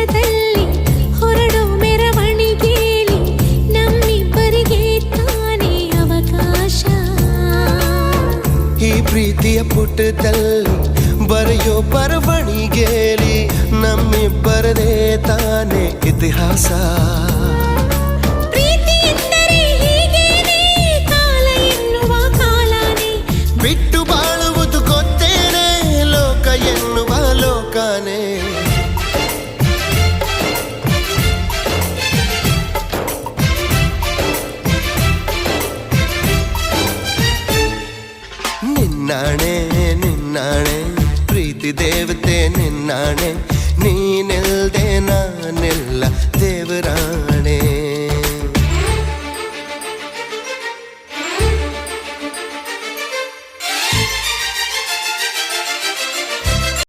ಪುಟದಲ್ಲಿ ಹೊರಡೋ ಮೆರವಣಿಗೆಯಲ್ಲಿ ನಮ್ಮಿಬ್ಬರಿಗೆ ತಾನೇ ಅವಕಾಶ. ಈ ಪ್ರೀತಿಯ ಪುಟದಲ್ಲಿ ಬರೆಯೋ ಬರವಣಿಗೆಯಲ್ಲಿ ನಮ್ಮಿಬ್ಬರದೇ ತಾನೇ ಇತಿಹಾಸ. ಪ್ರೀತಿ ಎಂದರೆ ಹೀಗೇನೆ, ಕಾಲ ಎನ್ನುವ ಕಾಲನೇ ಬಿಟ್ಟು ಬಾಳುವುದು ಗೊತ್ತೇನೆ, ಲೋಕ ಎನ್ನುವ ಲೋಕನೇ. ನಿನ್ನಾಣೆ ನಿನ್ನಾಣೆ ಪ್ರೀತಿ ದೇವತೆ ನಿನ್ನಾಣೆ, ನೀನಿಲ್ದೆ ನಾನೆಲ್ಲ ದೇವರಾಣೆ.